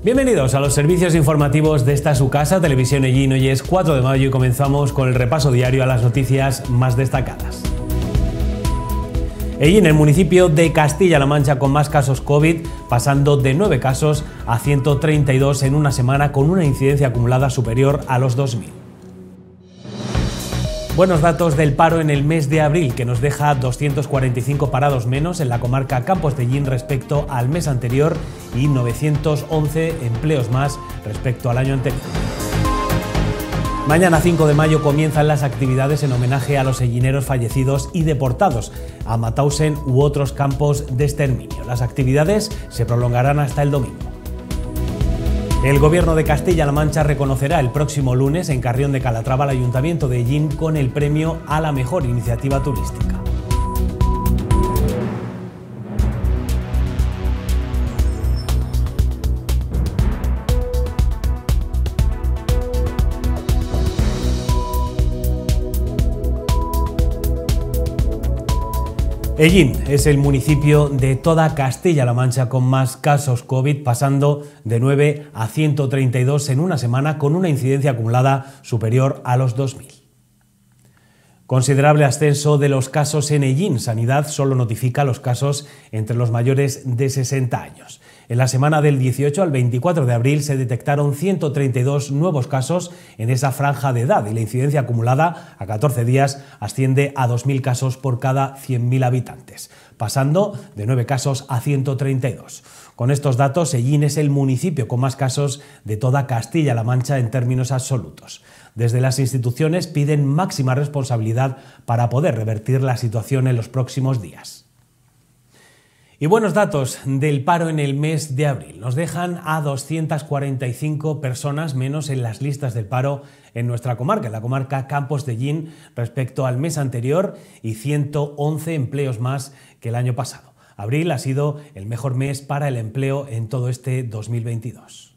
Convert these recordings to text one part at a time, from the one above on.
Bienvenidos a los servicios informativos de esta su casa, Televisión Ellín. Hoy es 4 de mayo y comenzamos con el repaso diario a las noticias más destacadas. Ellín, el municipio de Castilla-La Mancha con más casos COVID, pasando de 9 casos a 132 en una semana, con una incidencia acumulada superior a los 2.000. Buenos datos del paro en el mes de abril, que nos deja 245 parados menos en la comarca Campos de Ellín respecto al mes anterior y 911 empleos más respecto al año anterior. Mañana 5 de mayo comienzan las actividades en homenaje a los ellineros fallecidos y deportados a Mauthausen u otros campos de exterminio. Las actividades se prolongarán hasta el domingo. El Gobierno de Castilla-La Mancha reconocerá el próximo lunes en Carrión de Calatrava al Ayuntamiento de Ellín con el premio a la mejor iniciativa turística. Ellín es el municipio de toda Castilla-La Mancha con más casos COVID, pasando de 9 a 132 en una semana, con una incidencia acumulada superior a los 2.000. Considerable ascenso de los casos en Ellín. Sanidad solo notifica los casos entre los mayores de 60 años. En la semana del 18 al 24 de abril se detectaron 132 nuevos casos en esa franja de edad y la incidencia acumulada a 14 días asciende a 2.000 casos por cada 100.000 habitantes, pasando de 9 casos a 132. Con estos datos, Ellín es el municipio con más casos de toda Castilla-La Mancha en términos absolutos. Desde las instituciones piden máxima responsabilidad para poder revertir la situación en los próximos días. Y buenos datos del paro en el mes de abril. Nos dejan a 245 personas menos en las listas del paro en nuestra comarca, en la comarca Campos de Ellín, respecto al mes anterior y 111 empleos más que el año pasado. Abril ha sido el mejor mes para el empleo en todo este 2022.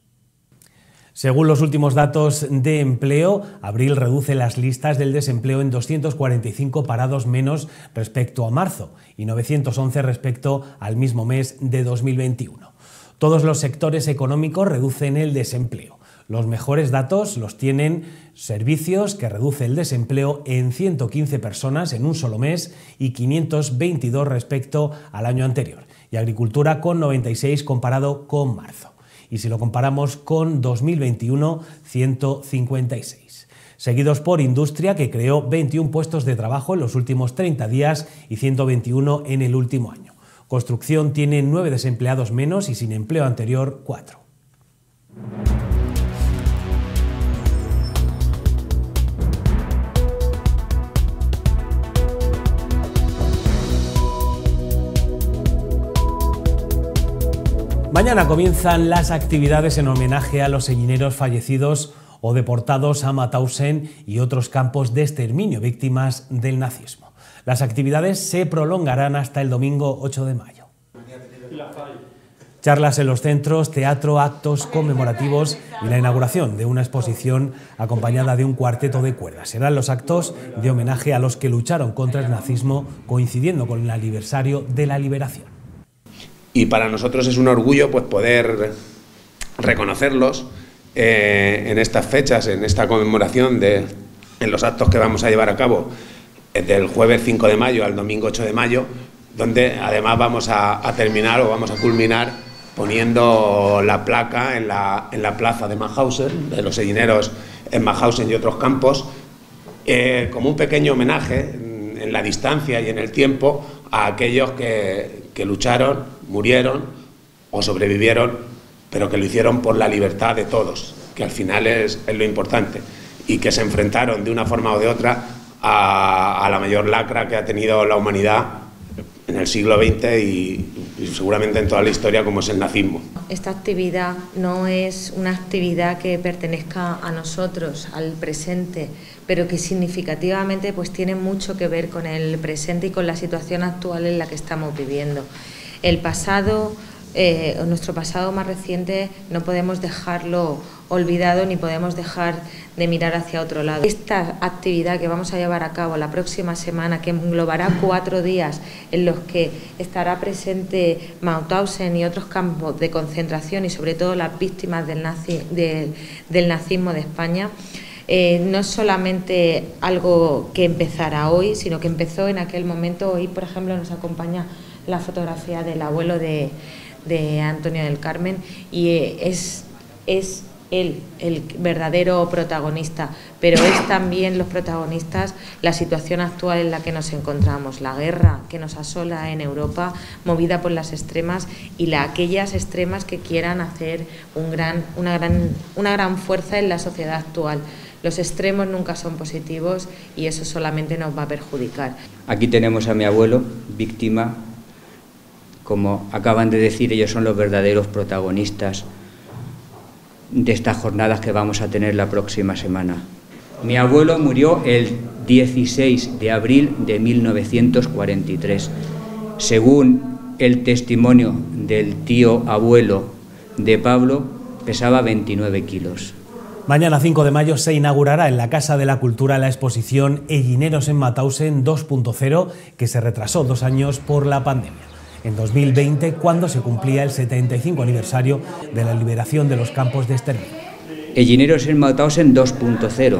Según los últimos datos de empleo, abril reduce las listas del desempleo en 245 parados menos respecto a marzo y 911 respecto al mismo mes de 2021. Todos los sectores económicos reducen el desempleo. Los mejores datos los tienen servicios, que reduce el desempleo en 115 personas en un solo mes y 522 respecto al año anterior, y agricultura con 96 comparado con marzo. Y si lo comparamos con 2021, 156. Seguidos por industria, que creó 21 puestos de trabajo en los últimos 30 días y 121 en el último año. Construcción tiene 9 desempleados menos y sin empleo anterior 4. Mañana comienzan las actividades en homenaje a los ellineros fallecidos o deportados a Mauthausen y otros campos de exterminio, víctimas del nazismo. Las actividades se prolongarán hasta el domingo 8 de mayo. Charlas en los centros, teatro, actos conmemorativos y la inauguración de una exposición acompañada de un cuarteto de cuerdas. Serán los actos de homenaje a los que lucharon contra el nazismo, coincidiendo con el aniversario de la liberación. Y para nosotros es un orgullo pues poder reconocerlos en estas fechas, en esta conmemoración, en los actos que vamos a llevar a cabo del jueves 5 de mayo al domingo 8 de mayo, donde además vamos a terminar o vamos a culminar poniendo la placa en la plaza de Mauthausen, de los ellineros en Mauthausen y otros campos, como un pequeño homenaje en la distancia y en el tiempo a aquellos que lucharon, murieron o sobrevivieron, pero que lo hicieron por la libertad de todos, que al final es lo importante, y que se enfrentaron de una forma o de otra a la mayor lacra que ha tenido la humanidad en el siglo XX y seguramente en toda la historia, como es el nazismo. Esta actividad no es una actividad que pertenezca a nosotros, al presente, pero que significativamente pues tiene mucho que ver con el presente y con la situación actual en la que estamos viviendo. El pasado, nuestro pasado más reciente, no podemos dejarlo olvidado ni podemos dejar de mirar hacia otro lado. Esta actividad que vamos a llevar a cabo la próxima semana, que englobará 4 días en los que estará presente Mauthausen y otros campos de concentración y sobre todo las víctimas del nazismo de España, no es solamente algo que empezará hoy, sino que empezó en aquel momento. Hoy, por ejemplo, nos acompaña la fotografía del abuelo de Antonio del Carmen y es él el verdadero protagonista, pero es también los protagonistas la situación actual en la que nos encontramos, la guerra que nos asola en Europa, movida por las extremas y aquellas extremas que quieran hacer una gran fuerza en la sociedad actual. Los extremos nunca son positivos y eso solamente nos va a perjudicar. Aquí tenemos a mi abuelo, víctima. Como acaban de decir, ellos son los verdaderos protagonistas de estas jornadas que vamos a tener la próxima semana. Mi abuelo murió el 16 de abril de 1943. Según el testimonio del tío abuelo de Pablo, pesaba 29 kilos. Mañana 5 de mayo se inaugurará en la Casa de la Cultura la exposición Ellineros en Mauthausen 2.0, que se retrasó 2 años por la pandemia. En 2020, cuando se cumplía el 75 aniversario de la liberación de los campos de exterminio. Ellineros en Mauthausen 2.0.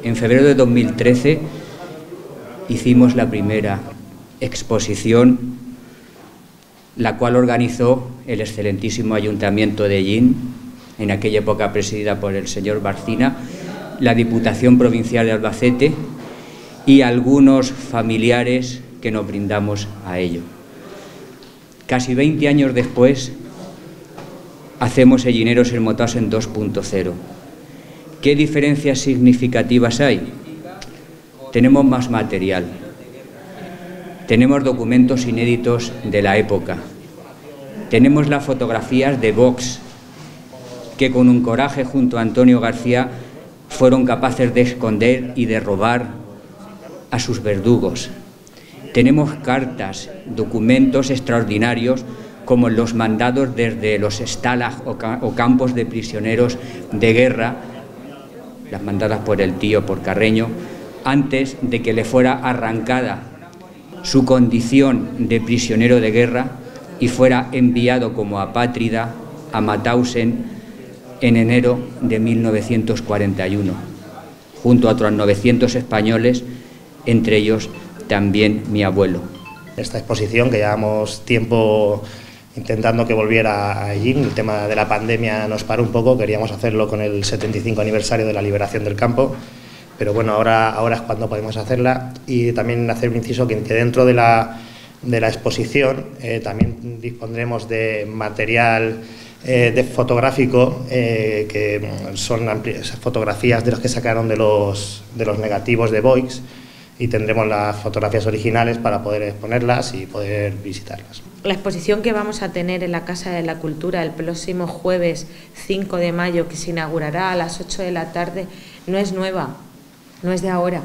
En febrero de 2013 hicimos la primera exposición, la cual organizó el excelentísimo Ayuntamiento de Ellín, en aquella época presidida por el señor Barcina, la Diputación Provincial de Albacete y algunos familiares que nos brindamos a ello. Casi 20 años después, hacemos Ellineros en Mauthausen 2.0. ¿Qué diferencias significativas hay? Tenemos más material, tenemos documentos inéditos de la época, tenemos las fotografías de Vox, que con un coraje junto a Antonio García fueron capaces de esconder y de robar a sus verdugos. Tenemos cartas, documentos extraordinarios como los mandados desde los Stalag o campos de prisioneros de guerra, las mandadas por el tío, por Carreño, antes de que le fuera arrancada su condición de prisionero de guerra y fuera enviado como apátrida a Mauthausen en enero de 1941, junto a otros 900 españoles, entre ellos también mi abuelo. Esta exposición, que llevamos tiempo intentando que volviera a Ellín, el tema de la pandemia nos paró un poco, queríamos hacerlo con el 75 aniversario de la liberación del campo, pero bueno, ahora es cuando podemos hacerla. Y también hacer un inciso que dentro de la exposición también dispondremos de material de fotográfico, que son fotografías de los que sacaron de los negativos de Vox, y tendremos las fotografías originales para poder exponerlas y poder visitarlas. La exposición que vamos a tener en la Casa de la Cultura el próximo jueves 5 de mayo, que se inaugurará a las 8 de la tarde, no es nueva, no es de ahora,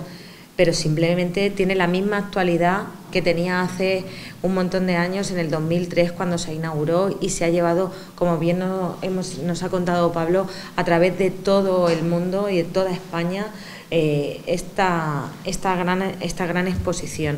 pero simplemente tiene la misma actualidad que tenía hace un montón de años, en el 2003, cuando se inauguró, y se ha llevado, como bien nos ha contado Pablo, a través de todo el mundo y de toda España, esta gran exposición.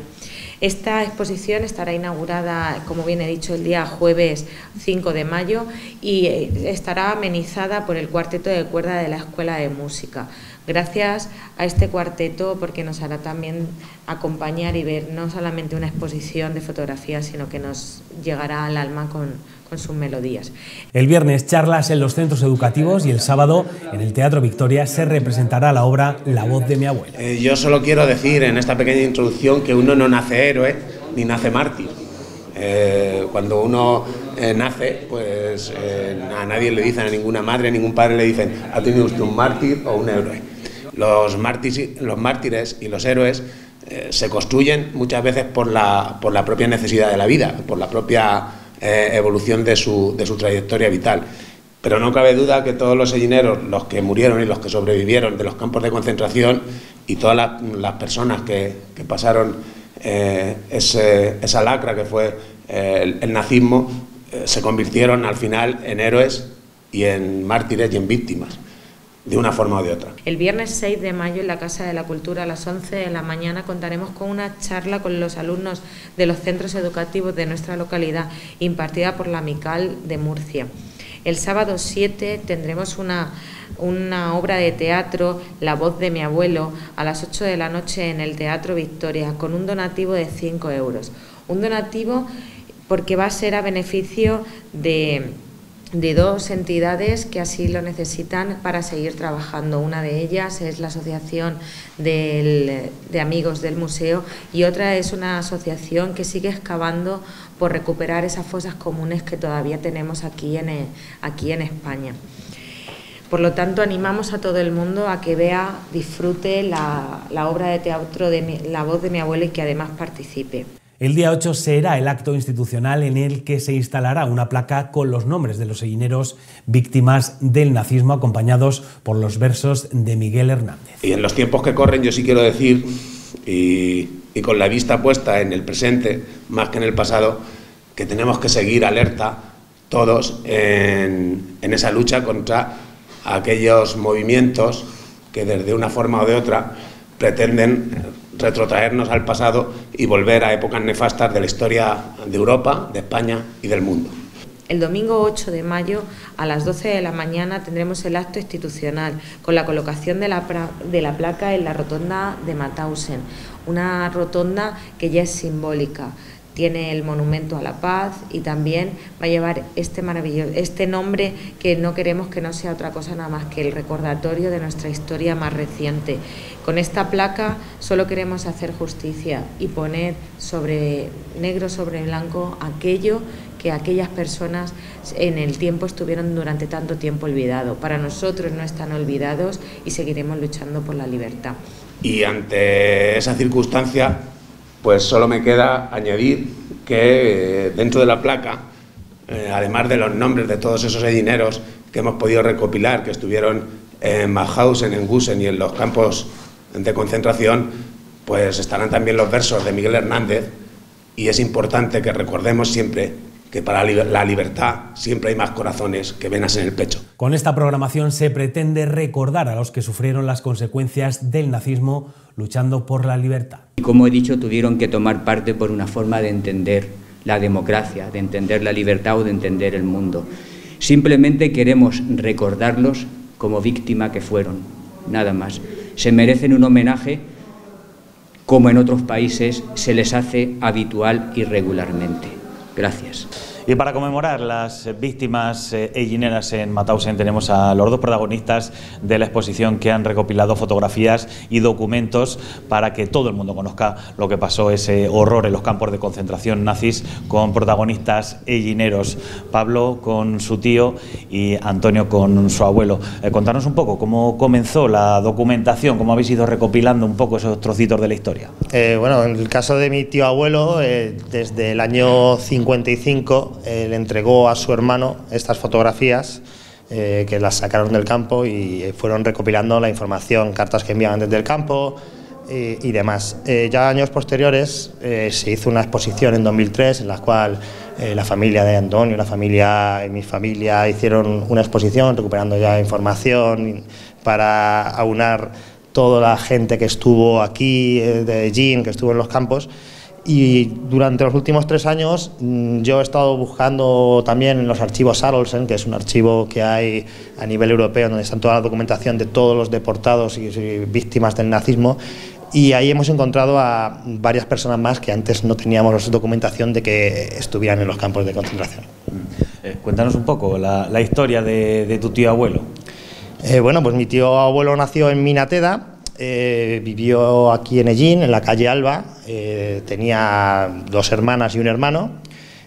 Esta exposición estará inaugurada, como bien he dicho, el día jueves 5 de mayo y estará amenizada por el cuarteto de cuerda de la Escuela de Música. Gracias a este cuarteto, porque nos hará también acompañar y ver no solamente una exposición de fotografías, sino que nos llegará al alma con sus melodías. El viernes charlas en los centros educativos y el sábado en el Teatro Victoria se representará la obra La voz de mi abuelo. Yo solo quiero decir en esta pequeña introducción que uno no nace héroe ni nace mártir. Cuando uno nace, pues a nadie le dicen, a ninguna madre, a ningún padre le dicen: ha tenido usted un mártir o un héroe. Los mártires y los héroes se construyen muchas veces por la propia necesidad de la vida, por la propia evolución de su trayectoria vital. Pero no cabe duda que todos los ellineros, los que murieron y los que sobrevivieron de los campos de concentración, y todas las personas que pasaron esa lacra que fue el nazismo, se convirtieron al final en héroes y en mártires y en víctimas, de una forma o de otra. El viernes 6 de mayo en la Casa de la Cultura a las 11 de la mañana contaremos con una charla con los alumnos de los centros educativos de nuestra localidad, impartida por la Amical de Murcia. El sábado 7 tendremos una obra de teatro, La voz de mi abuelo, a las 8 de la noche en el Teatro Victoria, con un donativo de 5 euros. Un donativo porque va a ser a beneficio de dos entidades que así lo necesitan para seguir trabajando. Una de ellas es la Asociación de Amigos del Museo y otra es una asociación que sigue excavando por recuperar esas fosas comunes que todavía tenemos aquí en España. Por lo tanto, animamos a todo el mundo a que vea, disfrute la obra de teatro de La voz de mi abuelo y que además participe. El día 8 será el acto institucional en el que se instalará una placa con los nombres de los sellineros víctimas del nazismo, acompañados por los versos de Miguel Hernández. Y en los tiempos que corren, yo sí quiero decir, y con la vista puesta en el presente más que en el pasado, que tenemos que seguir alerta todos en esa lucha contra aquellos movimientos que desde una forma o de otra pretenden retrotraernos al pasado y volver a épocas nefastas de la historia de Europa, de España y del mundo. El domingo 8 de mayo a las 12 de la mañana tendremos el acto institucional con la colocación de la placa en la rotonda de Mauthausen, una rotonda que ya es simbólica. Tiene el monumento a la paz y también va a llevar este nombre que no queremos que no sea otra cosa nada más que el recordatorio de nuestra historia más reciente. Con esta placa solo queremos hacer justicia y poner negro sobre blanco aquello que aquellas personas en el tiempo estuvieron durante tanto tiempo olvidados. Para nosotros no están olvidados y seguiremos luchando por la libertad. Y ante esa circunstancia, pues solo me queda añadir que dentro de la placa, además de los nombres de todos esos sellineros que hemos podido recopilar, que estuvieron en Mauthausen, en Gusen y en los campos de concentración, pues estarán también los versos de Miguel Hernández, y es importante que recordemos siempre que para la libertad siempre hay más corazones que venas en el pecho. Con esta programación se pretende recordar a los que sufrieron las consecuencias del nazismo luchando por la libertad. Y como he dicho, tuvieron que tomar parte por una forma de entender la democracia, de entender la libertad o de entender el mundo. Simplemente queremos recordarlos como víctima que fueron, nada más. Se merecen un homenaje como en otros países se les hace habitual y regularmente. Gracias. Y para conmemorar las víctimas ellineras en Mauthausen tenemos a los dos protagonistas de la exposición que han recopilado fotografías y documentos para que todo el mundo conozca lo que pasó, ese horror en los campos de concentración nazis, con protagonistas ellineros, Pablo con su tío y Antonio con su abuelo. Contarnos un poco cómo comenzó la documentación, cómo habéis ido recopilando un poco esos trocitos de la historia. Bueno, en el caso de mi tío abuelo, desde el año 55, le entregó a su hermano estas fotografías que las sacaron del campo y fueron recopilando la información, cartas que enviaban desde el campo y demás. Ya años posteriores se hizo una exposición en 2003 en la cual la familia de Antonio, mi familia hicieron una exposición recuperando ya información para aunar toda la gente que estuvo aquí, de Ellín, que estuvo en los campos. Y durante los últimos 3 años yo he estado buscando también en los archivos Arolsen, que es un archivo que hay a nivel europeo donde está toda la documentación de todos los deportados y víctimas del nazismo, y ahí hemos encontrado a varias personas más que antes no teníamos documentación de que estuvieran en los campos de concentración. Cuéntanos un poco la historia de tu tío abuelo. Bueno, pues mi tío abuelo nació en Minateda. Vivió aquí en Ellín, en la calle Alba, tenía 2 hermanas y un hermano,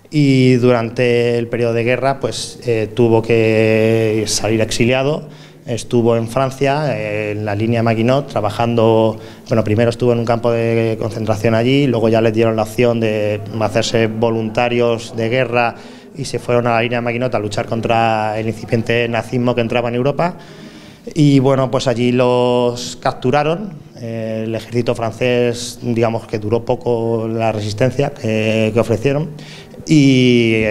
y durante el periodo de guerra pues tuvo que salir exiliado. Estuvo en Francia, en la línea Maginot, trabajando. Bueno, primero estuvo en un campo de concentración allí, luego ya les dieron la opción de hacerse voluntarios de guerra y se fueron a la línea Maginot a luchar contra el incipiente nazismo que entraba en Europa. Y bueno, pues allí los capturaron. El ejército francés, digamos que duró poco la resistencia que ofrecieron, y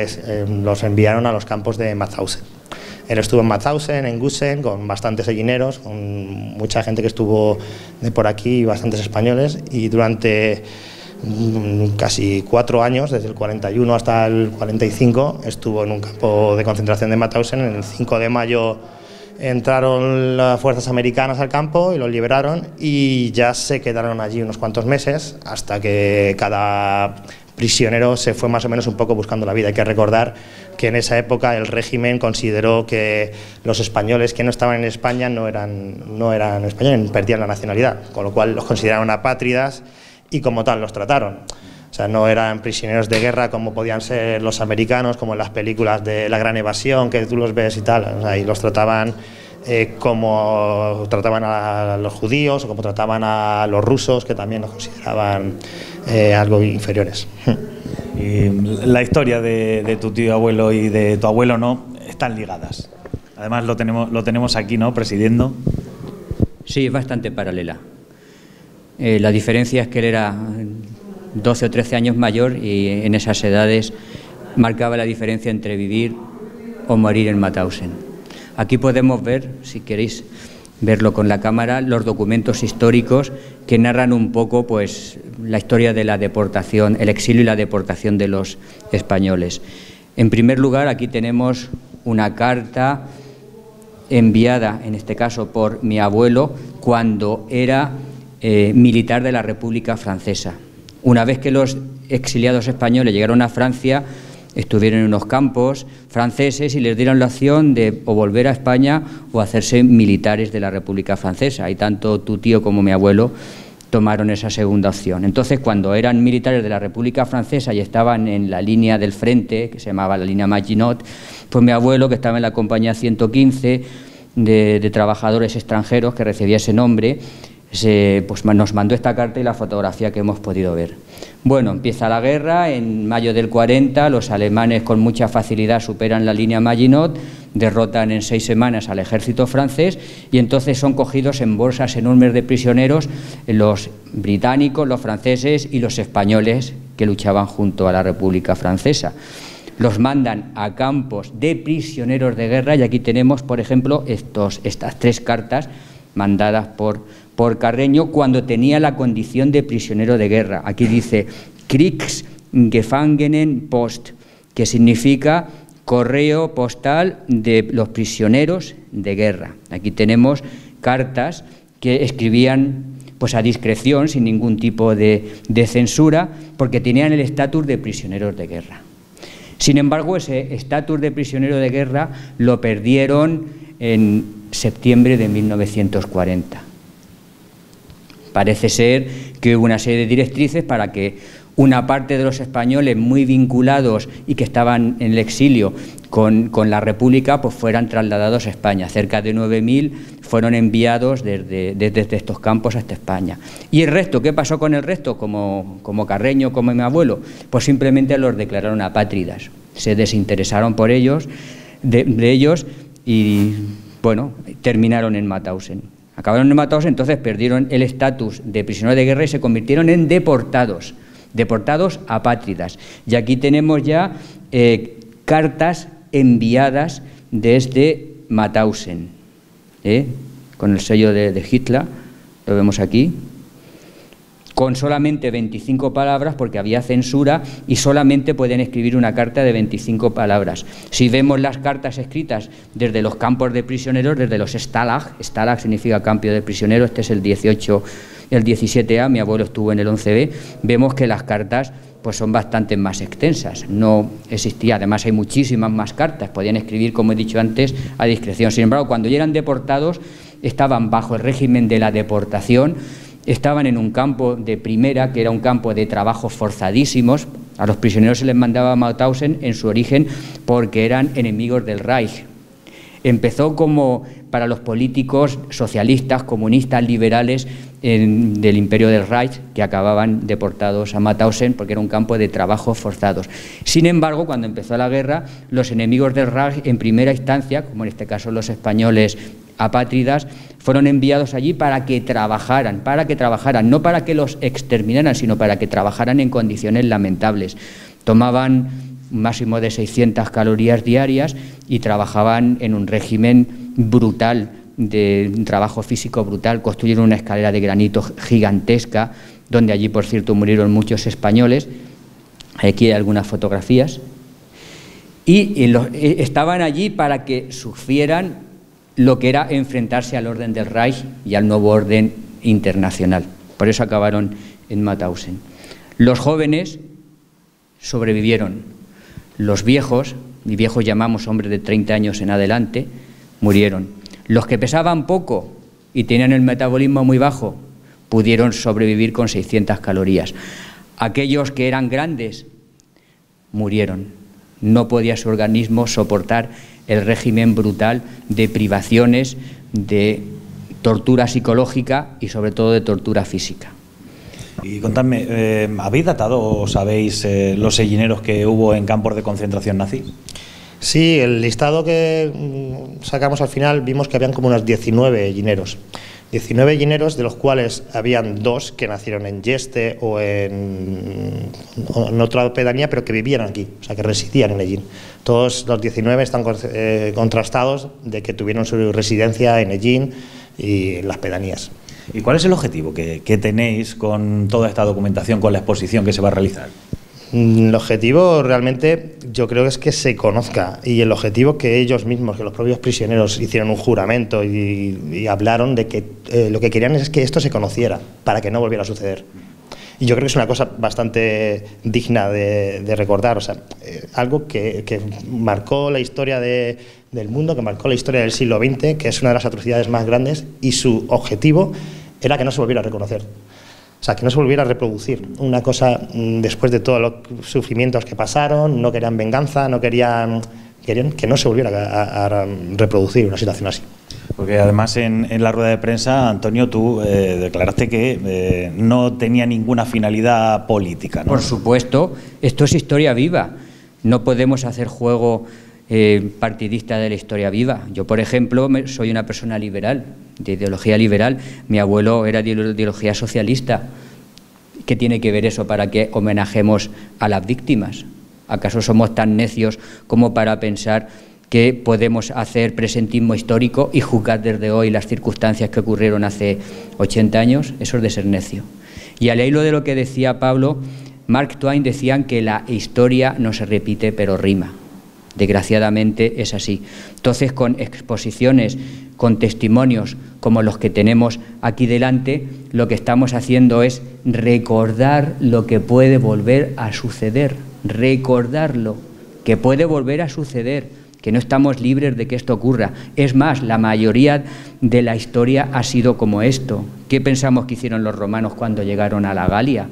los enviaron a los campos de Mauthausen. Él estuvo en Mauthausen, en Gusen, con bastantes ellineros, con mucha gente que estuvo de por aquí, bastantes españoles, y durante casi 4 años, desde el 41 hasta el 45, estuvo en un campo de concentración de Mauthausen. El 5 de mayo entraron las fuerzas americanas al campo y los liberaron, y ya se quedaron allí unos cuantos meses hasta que cada prisionero se fue más o menos un poco buscando la vida. Hay que recordar que en esa época el régimen consideró que los españoles que no estaban en España no eran españoles, perdían la nacionalidad, con lo cual los consideraron apátridas y como tal los trataron. O sea, no eran prisioneros de guerra como podían ser los americanos, como en las películas de La Gran Evasión, que tú los ves y tal. O sea, y los trataban como trataban a los judíos o como trataban a los rusos, que también los consideraban algo inferiores. Y la historia de tu tío abuelo y de tu abuelo, ¿no?, están ligadas. Además lo tenemos aquí, ¿no?, presidiendo. Sí, es bastante paralela. La diferencia es que él era 12 o 13 años mayor y en esas edades marcaba la diferencia entre vivir o morir en Mauthausen. Aquí podemos ver, si queréis verlo con la cámara, los documentos históricos que narran un poco pues la historia de la deportación, el exilio y la deportación de los españoles. En primer lugar, aquí tenemos una carta enviada, en este caso por mi abuelo, cuando era militar de la República Francesa. Una vez que los exiliados españoles llegaron a Francia, estuvieron en unos campos franceses y les dieron la opción de o volver a España o hacerse militares de la República Francesa, y tanto tu tío como mi abuelo tomaron esa segunda opción. Entonces, cuando eran militares de la República Francesa y estaban en la línea del frente, que se llamaba la línea Maginot, pues mi abuelo, que estaba en la compañía 115 de trabajadores extranjeros, que recibía ese nombre, pues nos mandó esta carta y la fotografía que hemos podido ver. Bueno, empieza la guerra, en mayo del 40 los alemanes con mucha facilidad superan la línea Maginot, derrotan en 6 semanas al ejército francés y entonces son cogidos en bolsas enormes de prisioneros los británicos, los franceses y los españoles que luchaban junto a la República Francesa. Los mandan a campos de prisioneros de guerra y aquí tenemos, por ejemplo, estas 3 cartas mandadas por Carreño cuando tenía la condición de prisionero de guerra. Aquí dice Kriegsgefangenenpost, que significa correo postal de los prisioneros de guerra. Aquí tenemos cartas que escribían pues a discreción, sin ningún tipo de censura, porque tenían el estatus de prisioneros de guerra. Sin embargo, ese estatus de prisionero de guerra lo perdieron en septiembre de 1940. Parece ser que hubo una serie de directrices para que una parte de los españoles muy vinculados y que estaban en el exilio con la República pues fueran trasladados a España. Cerca de 9.000 fueron enviados desde estos campos hasta España. ¿Y el resto? ¿Qué pasó con el resto? Como Carreño, como mi abuelo, pues simplemente los declararon apátridas. Se desinteresaron por ellos, de ellos y bueno, terminaron en Mauthausen. Acabaron en Mauthausen, entonces perdieron el estatus de prisioneros de guerra y se convirtieron en deportados apátridas. Y aquí tenemos ya cartas enviadas desde Mauthausen, con el sello de Hitler, lo vemos aquí, con solamente 25 palabras porque había censura y solamente pueden escribir una carta de 25 palabras. Si vemos las cartas escritas desde los campos de prisioneros, desde los Stalag significa campo de prisioneros, este es el 17A, mi abuelo estuvo en el 11B, vemos que las cartas pues son bastante más extensas, no existía, además hay muchísimas más cartas, podían escribir, como he dicho antes, a discreción. Sin embargo, cuando ya eran deportados, estaban bajo el régimen de la deportación, estaban en un campo de primera, que era un campo de trabajos forzadísimos. A los prisioneros se les mandaba a Mauthausen en su origen porque eran enemigos del Reich. Empezó como para los políticos socialistas, comunistas, liberales del imperio del Reich, que acababan deportados a Mauthausen porque era un campo de trabajos forzados. Sin embargo, cuando empezó la guerra, los enemigos del Reich, en primera instancia, como en este caso los españoles apátridas, fueron enviados allí para que trabajaran, no para que los exterminaran, sino para que trabajaran en condiciones lamentables. Tomaban un máximo de 600 calorías diarias y trabajaban en un régimen brutal, de un trabajo físico brutal. Construyeron una escalera de granito gigantesca, donde allí, por cierto, murieron muchos españoles. Aquí hay algunas fotografías. Y estaban allí para que sufrieran lo que era enfrentarse al orden del Reich y al nuevo orden internacional. Por eso acabaron en Mauthausen. Los jóvenes sobrevivieron. Los viejos, y viejos llamamos hombres de 30 años en adelante, murieron. Los que pesaban poco y tenían el metabolismo muy bajo pudieron sobrevivir con 600 calorías. Aquellos que eran grandes murieron. No podía su organismo soportar el régimen brutal de privaciones, de tortura psicológica y sobre todo de tortura física. Y contadme, ¿habéis datado o sabéis los sellineros que hubo en campos de concentración nazi? Sí, el listado que sacamos al final vimos que habían como unos 19 sellineros. 19 sellineros, de los cuales habían 2 que nacieron en Yeste o en otra pedanía, pero que vivían aquí, o sea, que residían en Ellín. Todos los 19 están contrastados de que tuvieron su residencia en Ellín y en las pedanías. ¿Y cuál es el objetivo que tenéis con toda esta documentación, con la exposición que se va a realizar? El objetivo realmente yo creo que es que se conozca, y el objetivo que ellos mismos, que los propios prisioneros hicieron un juramento y hablaron de que lo que querían es que esto se conociera para que no volviera a suceder. Y yo creo que es una cosa bastante digna de recordar, o sea, algo que marcó la historia del mundo, que marcó la historia del siglo XX, que es una de las atrocidades más grandes, y su objetivo era que no se volviera a reconocer. O sea, que no se volviera a reproducir una cosa después de todos los sufrimientos que pasaron. No querían venganza, querían que no se volviera a reproducir una situación así. Porque además en la rueda de prensa, Antonio, tú declaraste que no tenía ninguna finalidad política, ¿no? Por supuesto, esto es historia viva. No podemos hacer juego partidista de la historia viva. Yo, por ejemplo, soy una persona liberal, de ideología liberal. Mi abuelo era de ideología socialista. ¿Qué tiene que ver eso para que homenajemos a las víctimas? ¿Acaso somos tan necios como para pensar que podemos hacer presentismo histórico y juzgar desde hoy las circunstancias que ocurrieron hace 80 años? Eso es de ser necio. Y al hilo de lo que decía Pablo, Mark Twain decían que la historia no se repite, pero rima. Desgraciadamente es así. Entonces, con exposiciones, con testimonios como los que tenemos aquí delante, lo que estamos haciendo es recordar lo que puede volver a suceder, recordarlo, que puede volver a suceder, que no estamos libres de que esto ocurra. Es más, la mayoría de la historia ha sido como esto. ¿Qué pensamos que hicieron los romanos cuando llegaron a la Galia?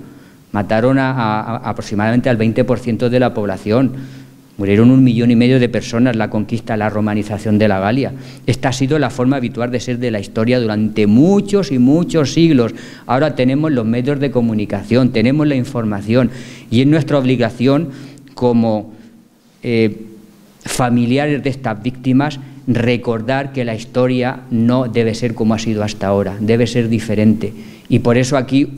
Mataron a aproximadamente al 20% de la población. Murieron 1,5 millones de personas, la conquista, la romanización de la Galia. Esta ha sido la forma habitual de ser de la historia durante muchos y muchos siglos. Ahora tenemos los medios de comunicación, tenemos la información, y es nuestra obligación como familiares de estas víctimas recordar que la historia no debe ser como ha sido hasta ahora, debe ser diferente. Y por eso aquí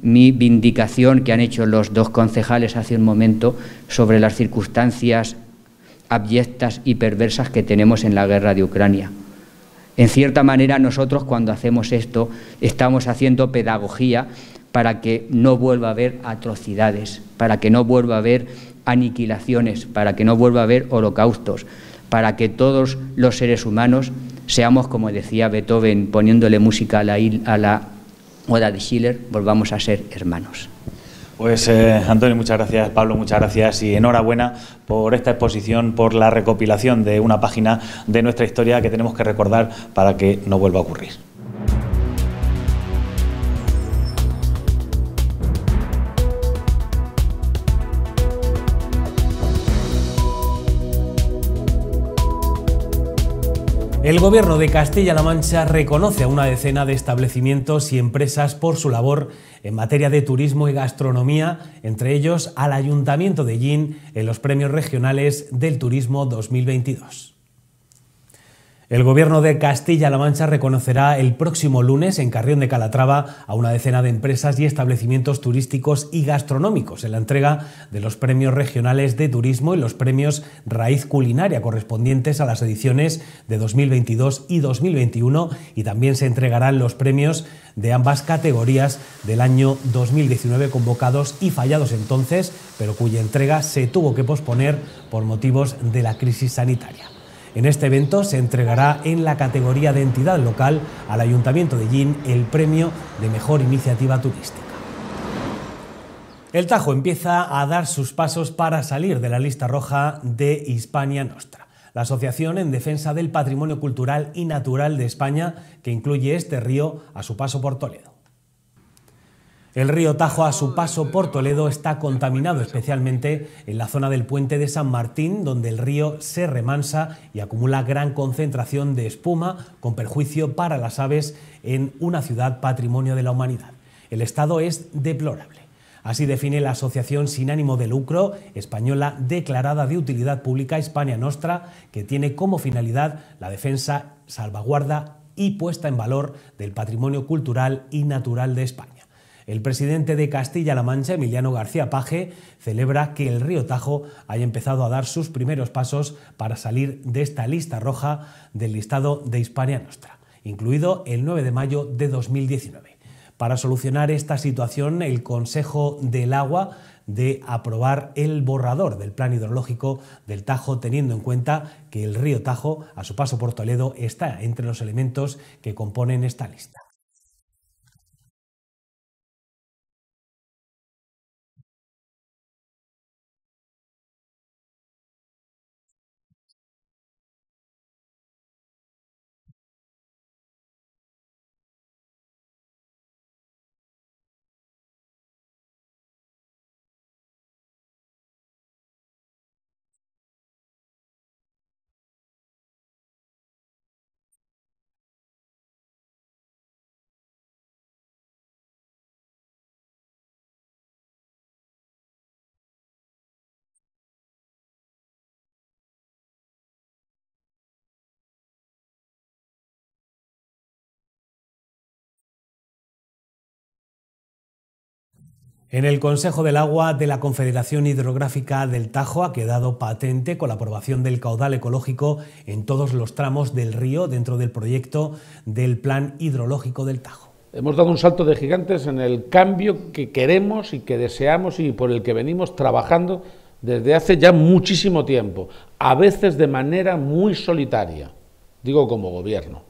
mi vindicación que han hecho los 2 concejales hace un momento sobre las circunstancias abyectas y perversas que tenemos en la guerra de Ucrania. En cierta manera, nosotros cuando hacemos esto estamos haciendo pedagogía para que no vuelva a haber atrocidades, para que no vuelva a haber aniquilaciones, para que no vuelva a haber holocaustos, para que todos los seres humanos seamos, como decía Beethoven poniéndole música a la Oda de Schiller, volvamos a ser hermanos. Pues Antonio, muchas gracias. Pablo, muchas gracias y enhorabuena por esta exposición, por la recopilación de una página de nuestra historia que tenemos que recordar para que no vuelva a ocurrir. El Gobierno de Castilla-La Mancha reconoce a una decena de establecimientos y empresas por su labor en materia de turismo y gastronomía, entre ellos al Ayuntamiento de Ellín en los Premios Regionales del Turismo 2022. El Gobierno de Castilla-La Mancha reconocerá el próximo lunes en Carrión de Calatrava a una decena de empresas y establecimientos turísticos y gastronómicos en la entrega de los premios regionales de turismo y los premios Raíz Culinaria correspondientes a las ediciones de 2022 y 2021, y también se entregarán los premios de ambas categorías del año 2019 convocados y fallados entonces, pero cuya entrega se tuvo que posponer por motivos de la crisis sanitaria. En este evento se entregará en la categoría de entidad local al Ayuntamiento de Llín el premio de Mejor Iniciativa Turística. El Tajo empieza a dar sus pasos para salir de la lista roja de Hispania Nostra, la asociación en defensa del patrimonio cultural y natural de España que incluye este río a su paso por Toledo. El río Tajo a su paso por Toledo está contaminado especialmente en la zona del puente de San Martín, donde el río se remansa y acumula gran concentración de espuma con perjuicio para las aves en una ciudad patrimonio de la humanidad. El estado es deplorable. Así define la asociación sin ánimo de lucro española declarada de utilidad pública Hispania Nostra, que tiene como finalidad la defensa, salvaguarda y puesta en valor del patrimonio cultural y natural de España. El presidente de Castilla-La Mancha, Emiliano García Paje, celebra que el río Tajo haya empezado a dar sus primeros pasos para salir de esta lista roja del listado de Hispania Nostra, incluido el 9 de mayo de 2019. Para solucionar esta situación, el Consejo del Agua de aprobar el borrador del plan hidrológico del Tajo, teniendo en cuenta que el río Tajo, a su paso por Toledo, está entre los elementos que componen esta lista. En el Consejo del Agua de la Confederación Hidrográfica del Tajo ha quedado patente con la aprobación del caudal ecológico en todos los tramos del río dentro del proyecto del Plan Hidrológico del Tajo. Hemos dado un salto de gigantes en el cambio que queremos y que deseamos y por el que venimos trabajando desde hace ya muchísimo tiempo, a veces de manera muy solitaria, digo como gobierno,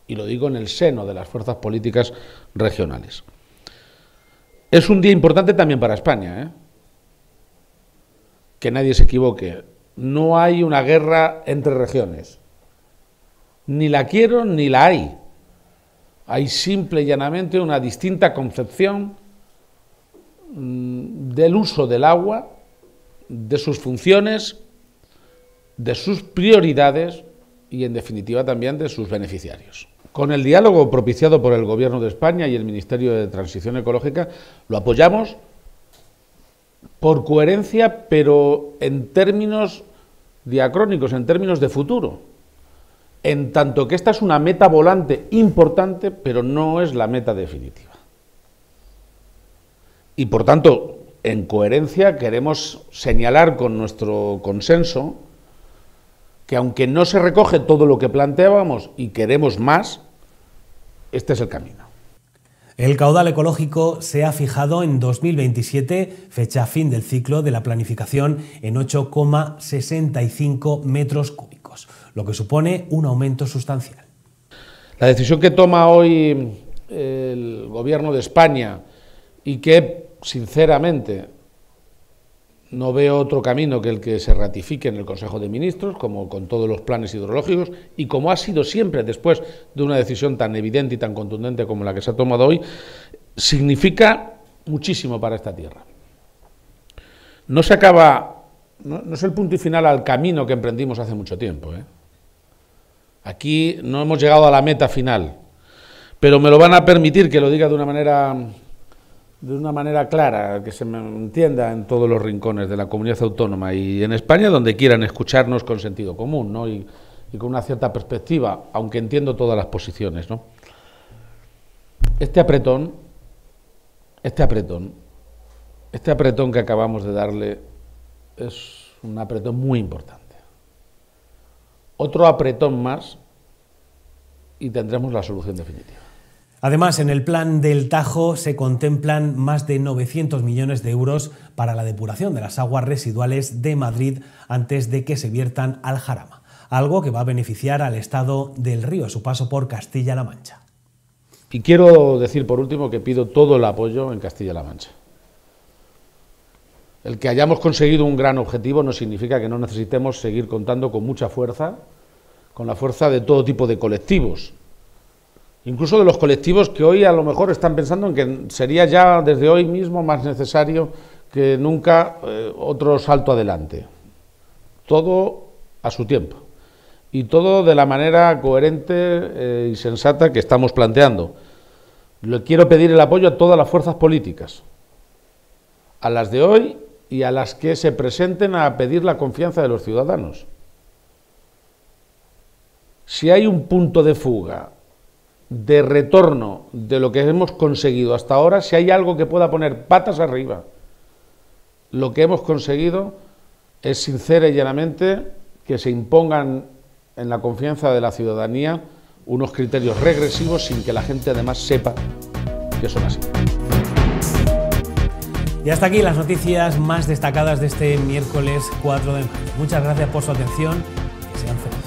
y lo digo en el seno de las fuerzas políticas regionales. Es un día importante también para España, ¿eh? Que nadie se equivoque. No hay una guerra entre regiones. Ni la quiero ni la hay. Hay simple y llanamente una distinta concepción del uso del agua, de sus funciones, de sus prioridades y, en definitiva, también de sus beneficiarios. Con el diálogo propiciado por el Gobierno de España y el Ministerio de Transición Ecológica lo apoyamos por coherencia, pero en términos diacrónicos, en términos de futuro, en tanto que esta es una meta volante importante, pero no es la meta definitiva. Y por tanto, en coherencia queremos señalar con nuestro consenso que aunque no se recoge todo lo que planteábamos y queremos más, este es el camino. El caudal ecológico se ha fijado en 2027, fecha fin del ciclo de la planificación, en 8,65 metros cúbicos, lo que supone un aumento sustancial. La decisión que toma hoy el Gobierno de España y que, sinceramente, no veo otro camino que el que se ratifique en el Consejo de Ministros, como con todos los planes hidrológicos, y como ha sido siempre después de una decisión tan evidente y tan contundente como la que se ha tomado hoy, significa muchísimo para esta tierra. No se acaba, no es el punto y final al camino que emprendimos hace mucho tiempo, ¿eh? Aquí no hemos llegado a la meta final, pero me lo van a permitir que lo diga de una manera clara, que se me entienda en todos los rincones de la comunidad autónoma y en España, donde quieran escucharnos con sentido común, ¿no? y y con una cierta perspectiva, aunque entiendo todas las posiciones, ¿no? Este apretón que acabamos de darle es un apretón muy importante. Otro apretón más y tendremos la solución definitiva. Además, en el plan del Tajo se contemplan más de 900 millones de euros para la depuración de las aguas residuales de Madrid antes de que se viertan al Jarama, algo que va a beneficiar al estado del Río a su paso por Castilla-La Mancha. Y quiero decir por último que pido todo el apoyo en Castilla-La Mancha. El que hayamos conseguido un gran objetivo no significa que no necesitemos seguir contando con mucha fuerza, con la fuerza de todo tipo de colectivos. Incluso de los colectivos que hoy a lo mejor están pensando en que sería ya desde hoy mismo más necesario que nunca otro salto adelante. Todo a su tiempo y todo de la manera coherente y sensata que estamos planteando. Le quiero pedir el apoyo a todas las fuerzas políticas, a las de hoy y a las que se presenten a pedir la confianza de los ciudadanos. Si hay un punto de fuga, de retorno de lo que hemos conseguido hasta ahora, si hay algo que pueda poner patas arriba, lo que hemos conseguido es sincera y llanamente que se impongan en la confianza de la ciudadanía unos criterios regresivos sin que la gente además sepa que son así. Y hasta aquí las noticias más destacadas de este miércoles 4 de mayo. Muchas gracias por su atención y que sean felices.